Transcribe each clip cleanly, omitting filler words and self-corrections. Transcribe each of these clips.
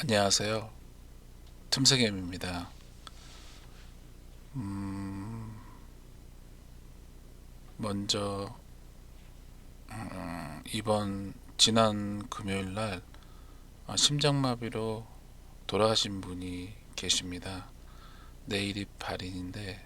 안녕하세요. 틈새겜입니다. 먼저 이번 지난 금요일 날 심장마비로 돌아가신 분이 계십니다. 내일이 발인인데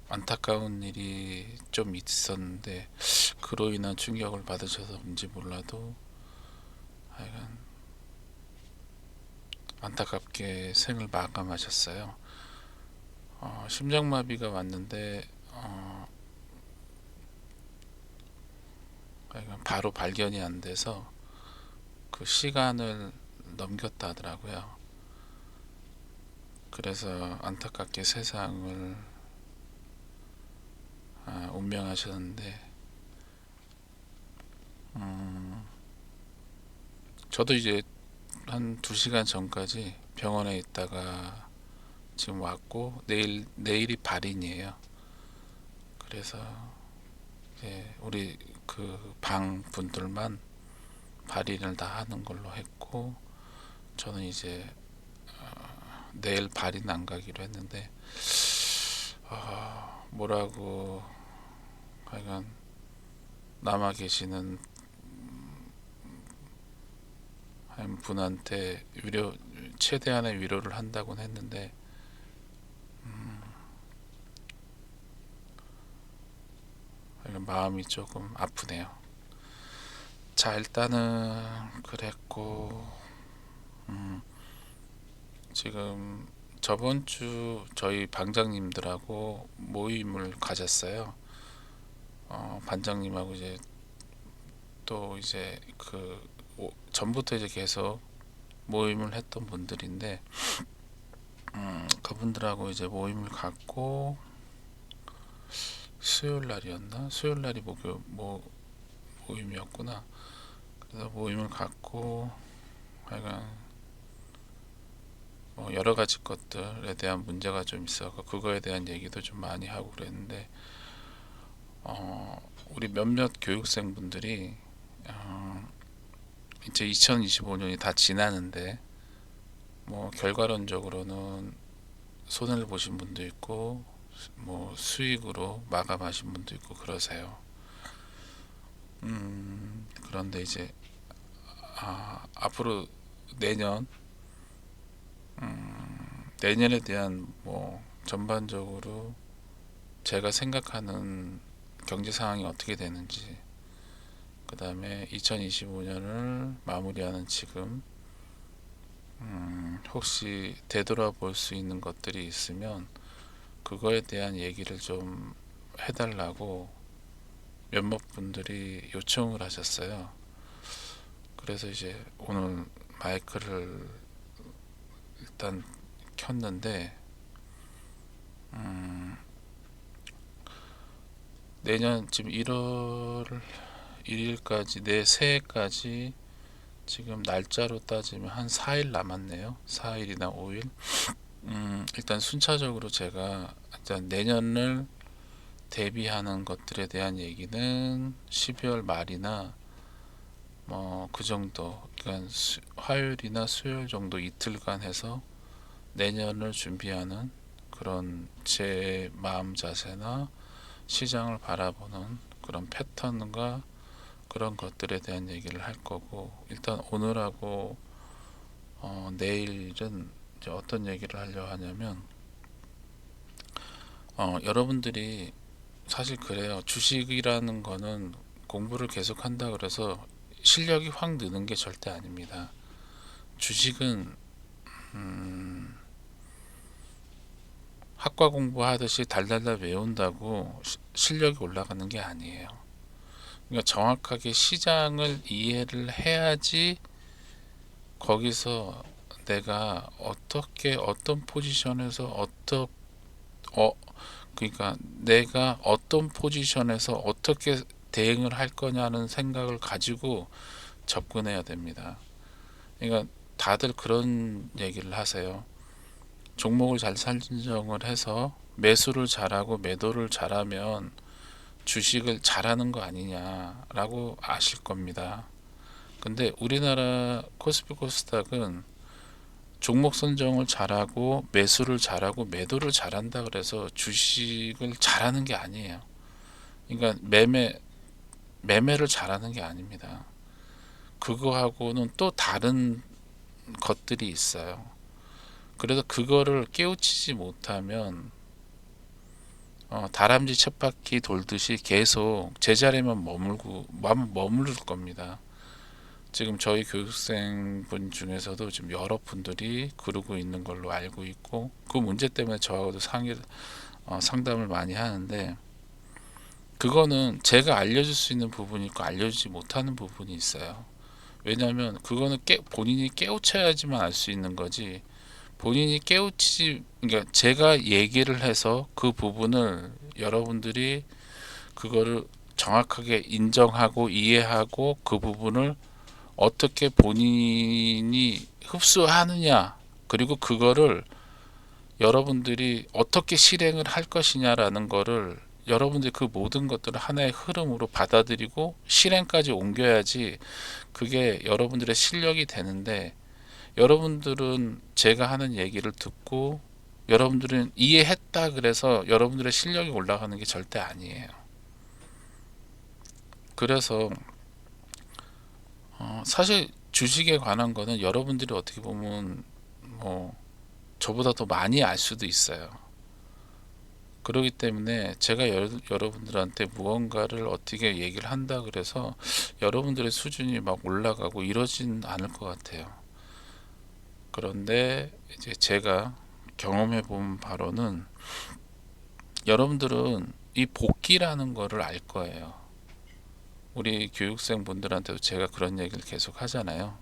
안타까운 일이 좀 있었는데 그로 인한 충격을 받으셔서인지 몰라도 하여간 안타깝게 생을 마감하셨어요. 심장마비가 왔는데 하여간 바로 발견이 안 돼서 그 시간을 넘겼다 하더라고요. 그래서 안타깝게 세상을 운명하셨는데 저도 이제 한 2시간 전까지 병원에 있다가 지금 왔고 내일이 발인이에요. 그래서 이제 우리 그 방 분들만 발인을 다 하는 걸로 했고 저는 이제 내일 발인 안 가기로 했는데 뭐라고 하여간 남아 계시는 한 분한테 최대한의 위로를 한다고는 했는데 마음이 조금 아프네요. 자, 일단은 그랬고 지금 저번 주 저희 반장님들하고 모임을 가졌어요. 반장님하고 이제 또 이제 전부터 이제 계속 모임을 했던 분들인데 그분들하고 이제 모임을 갖고 수요일 날이었나? 수요일 날이 모임이었구나. 그래서 모임을 갖고 하여간 여러 가지 것들에 대한 문제가 좀 있어서 그거에 대한 얘기도 좀 많이 하고 그랬는데 우리 몇몇 교육생 분들이 이제 2025년이 다 지나는데 결과론적으로는 손해를 보신 분도 있고 수익으로 마감하신 분도 있고 그러세요. 그런데 이제 앞으로 내년 내년에 대한 전반적으로 제가 생각하는 경제 상황이 어떻게 되는지, 그 다음에 2025년을 마무리하는 지금 혹시 되돌아볼 수 있는 것들이 있으면 그거에 대한 얘기를 좀 해달라고 몇몇 분들이 요청을 하셨어요. 그래서 이제 오늘 마이크를 일단 켰는데 내년 지금 1월 1일까지 내 새해까지 지금 날짜로 따지면 한 4일 남았네요. 4일이나 5일. 일단 순차적으로 제가 일단 내년을 대비하는 것들에 대한 얘기는 12월 말이나 그 정도, 그러니까 화요일이나 수요일 정도 이틀간 해서 내년을 준비하는 그런 제 마음 자세나 시장을 바라보는 그런 패턴과 그런 것들에 대한 얘기를 할 거고, 일단 오늘하고 내일은 이제 어떤 얘기를 하려고 하냐면 여러분들이 사실 그래요. 주식이라는 거는 공부를 계속 한다 그래서 실력이 확 느는 게 절대 아닙니다. 주식은 학과 공부하듯이 달달달 외운다고 실력이 올라가는 게 아니에요. 그러니까 정확하게 시장을 이해를 해야지 거기서 내가 어떻게 어떤 포지션에서 어 그러니까 내가 어떤 포지션에서 어떻게 대응을 할 거냐는 생각을 가지고 접근해야 됩니다. 그러니까 다들 그런 얘기를 하세요. 종목을 잘 선정을 해서 매수를 잘하고 매도를 잘하면 주식을 잘하는 거 아니냐라고 아실 겁니다. 근데 우리나라 코스피 코스닥은 종목 선정을 잘하고 매수를 잘하고 매도를 잘한다 그래서 주식을 잘하는 게 아니에요. 그러니까 매매를 잘하는 게 아닙니다. 그거하고는 또 다른 것들이 있어요. 그래서 그거를 깨우치지 못하면 다람쥐 쳇바퀴 돌듯이 계속 제자리만 머무를 겁니다. 지금 저희 교육생분 중에서도 지금 여러 분들이 그러고 있는 걸로 알고 있고, 그 문제 때문에 저하고도 상담을 많이 하는데, 그거는 제가 알려줄 수 있는 부분이 있고 알려주지 못하는 부분이 있어요. 왜냐하면 그거는 본인이 깨우쳐야지만 알 수 있는 거지, 본인이 그러니까 제가 얘기를 해서 그 부분을 여러분들이 그거를 정확하게 인정하고 이해하고 그 부분을 어떻게 본인이 흡수하느냐, 그리고 그거를 여러분들이 어떻게 실행을 할 것이냐라는 거를, 여러분들이 그 모든 것들을 하나의 흐름으로 받아들이고 실행까지 옮겨야지 그게 여러분들의 실력이 되는데, 여러분들은 제가 하는 얘기를 듣고 여러분들은 이해했다 그래서 여러분들의 실력이 올라가는 게 절대 아니에요. 그래서 사실 주식에 관한 거는 여러분들이 어떻게 보면 뭐 저보다 더 많이 알 수도 있어요. 그렇기 때문에 제가 여러분들한테 무언가를 어떻게 얘기를 한다 그래서 여러분들의 수준이 막 올라가고 이러진 않을 것 같아요. 그런데 이제 제가 경험해 본 바로는, 여러분들은 이 복기라는 거를 알 거예요. 우리 교육생 분들한테도 제가 그런 얘기를 계속 하잖아요.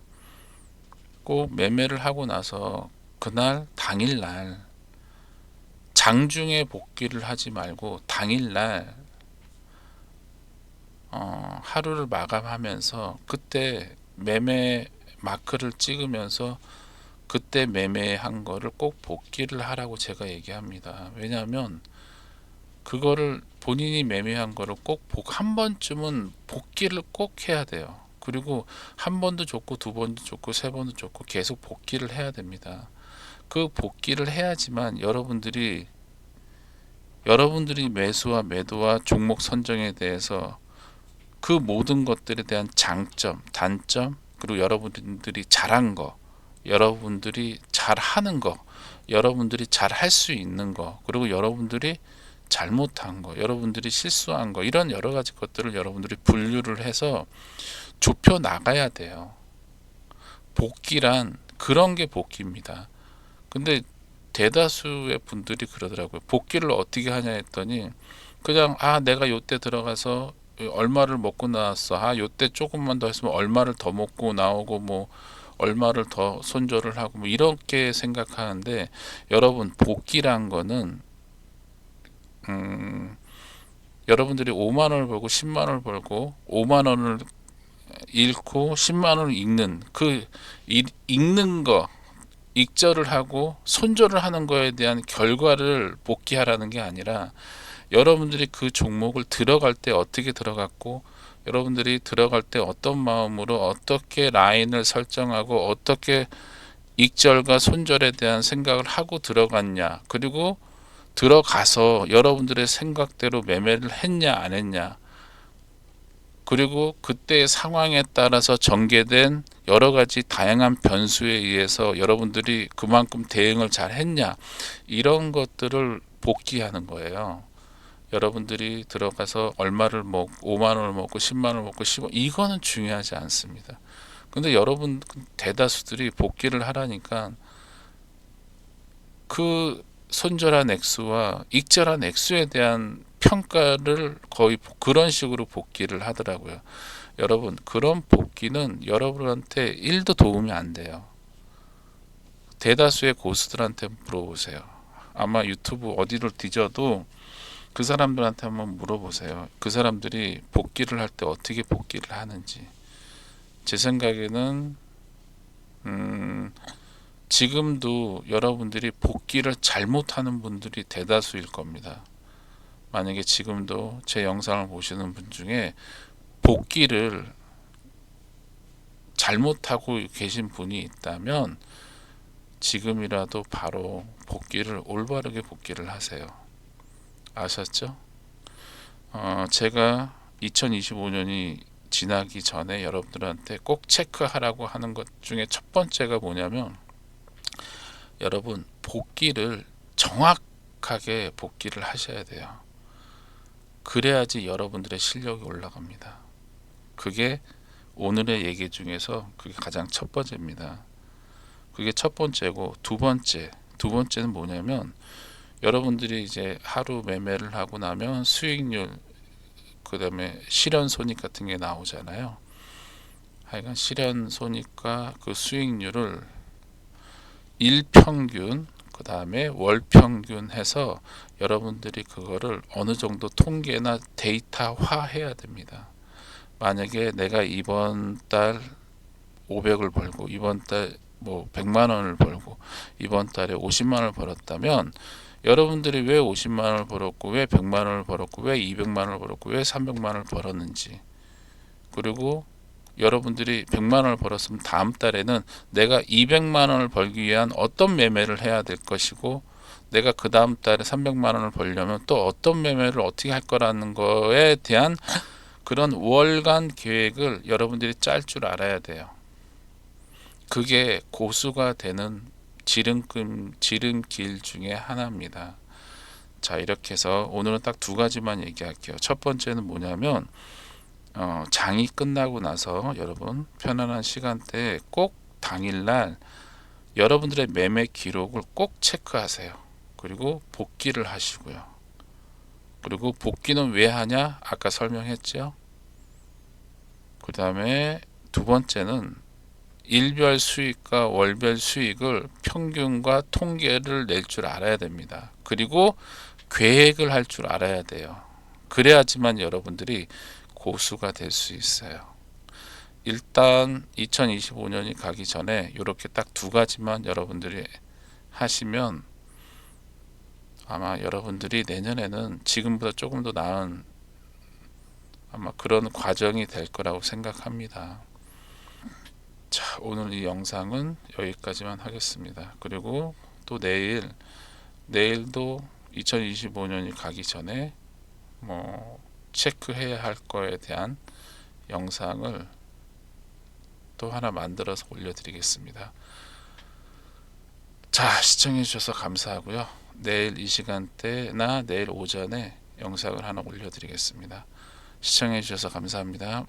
꼭 매매를 하고 나서 그날 당일날 장중에 복귀를 하지 말고 당일날 하루를 마감하면서 그때 매매 마크를 찍으면서 그때 매매한 거를 꼭 복귀를 하라고 제가 얘기합니다. 왜냐하면 그거를 본인이 매매한 거를 꼭 한 번쯤은 복귀를 꼭 해야 돼요. 그리고 한 번도 좋고 두 번도 좋고 세 번도 좋고 계속 복귀를 해야 됩니다. 그 복귀를 해야지만 여러분들이 매수와 매도와 종목 선정에 대해서 그 모든 것들에 대한 장점, 단점, 그리고 여러분들이 잘한 거, 여러분들이 잘하는 거, 여러분들이 잘할 수 있는 거, 그리고 여러분들이 잘못한 거, 여러분들이 실수한 거, 이런 여러 가지 것들을 여러분들이 분류를 해서 좁혀 나가야 돼요. 복귀란 그런 게 복귀입니다. 근데 대다수의 분들이 그러더라고요. 복귀를 어떻게 하냐 했더니 그냥 내가 요때 들어가서 얼마를 먹고 나왔어. 요때 조금만 더 했으면 얼마를 더 먹고 나오고 뭐 얼마를 더 손절을 하고 뭐 이렇게 생각하는데, 여러분 복귀란 거는 여러분들이 5만 원을 벌고 10만 원을 벌고 5만 원을 잃고 10만 원을 잃는 읽는 거, 익절을 하고 손절을 하는 거에 대한 결과를 복귀하라는 게 아니라, 여러분들이 그 종목을 들어갈 때 어떻게 들어갔고 여러분들이 들어갈 때 어떤 마음으로 어떻게 라인을 설정하고 어떻게 익절과 손절에 대한 생각을 하고 들어갔냐, 그리고 들어가서 여러분들의 생각대로 매매를 했냐 안 했냐, 그리고 그때의 상황에 따라서 전개된 여러 가지 다양한 변수에 의해서 여러분들이 그만큼 대응을 잘 했냐, 이런 것들을 복귀하는 거예요. 여러분들이 들어가서 얼마를 먹고 5만 원을 먹고 10만 원을 먹고 15, 이거는 중요하지 않습니다. 근데 여러분 대다수들이 복귀를 하라니까 그 손절한 액수와 익절한 액수에 대한 평가를 거의 그런 식으로 복귀를 하더라고요. 여러분, 그런 복귀는 여러분한테 1도 도움이 안 돼요. 대다수의 고수들한테 물어보세요. 아마 유튜브 어디를 뒤져도 그 사람들한테 한번 물어보세요. 그 사람들이 복귀를 할 때 어떻게 복귀를 하는지. 제 생각에는 지금도 여러분들이 복귀를 잘못하는 분들이 대다수일 겁니다. 만약에 지금도 제 영상을 보시는 분 중에 복귀를 잘못하고 계신 분이 있다면 지금이라도 바로 올바르게 복귀를 하세요. 아셨죠? 제가 2025년이 지나기 전에 여러분들한테 꼭 체크하라고 하는 것 중에 첫 번째가 뭐냐면, 여러분 복귀를 정확하게 복귀를 하셔야 돼요. 그래야지 여러분들의 실력이 올라갑니다. 그게 오늘의 얘기 중에서 그게 가장 첫 번째입니다. 그게 첫 번째고, 두 번째는 뭐냐면, 여러분들이 이제 하루 매매를 하고 나면 수익률, 그 다음에 실현손익 같은 게 나오잖아요. 하여간 실현손익과 그 수익률을 일평균, 그 다음에 월평균 해서 여러분들이 그거를 어느 정도 통계나 데이터화 해야 됩니다. 만약에 내가 이번 달 500을 벌고, 이번 달 뭐 100만 원을 벌고, 이번 달에 50만 원을 벌었다면, 여러분들이 왜 50만 원을 벌었고, 왜 100만 원을 벌었고, 왜 200만 원을 벌었고, 왜 300만 원을 벌었는지, 그리고 여러분들이 100만 원을 벌었으면 다음 달에는 내가 200만 원을 벌기 위한 어떤 매매를 해야 될 것이고, 내가 그 다음 달에 300만 원을 벌려면 또 어떤 매매를 어떻게 할 거라는 거에 대한 그런 월간 계획을 여러분들이 짤 줄 알아야 돼요. 그게 고수가 되는 지름길 중에 하나입니다. 자, 이렇게 해서 오늘은 딱 두 가지만 얘기할게요. 첫 번째는 뭐냐면, 장이 끝나고 나서 여러분 편안한 시간대에 꼭 당일날 여러분들의 매매 기록을 꼭 체크하세요. 그리고 복귀를 하시고요. 그리고 복귀는 왜 하냐? 아까 설명했죠. 그 다음에 두 번째는 일별 수익과 월별 수익을 평균과 통계를 낼 줄 알아야 됩니다. 그리고 계획을 할 줄 알아야 돼요. 그래야지만 여러분들이 고수가 될 수 있어요. 일단 2025년이 가기 전에 이렇게 딱 두 가지만 여러분들이 하시면 아마 여러분들이 내년에는 지금보다 조금 더 나은 아마 그런 과정이 될 거라고 생각합니다. 자, 오늘 이 영상은 여기까지만 하겠습니다. 그리고 또 내일도 2025년이 가기 전에 뭐 체크해야 할 거에 대한 영상을 또 하나 만들어서 올려드리겠습니다. 자, 시청해 주셔서 감사하고요. 내일 이 시간대나 내일 오전에 영상을 하나 올려드리겠습니다. 시청해 주셔서 감사합니다.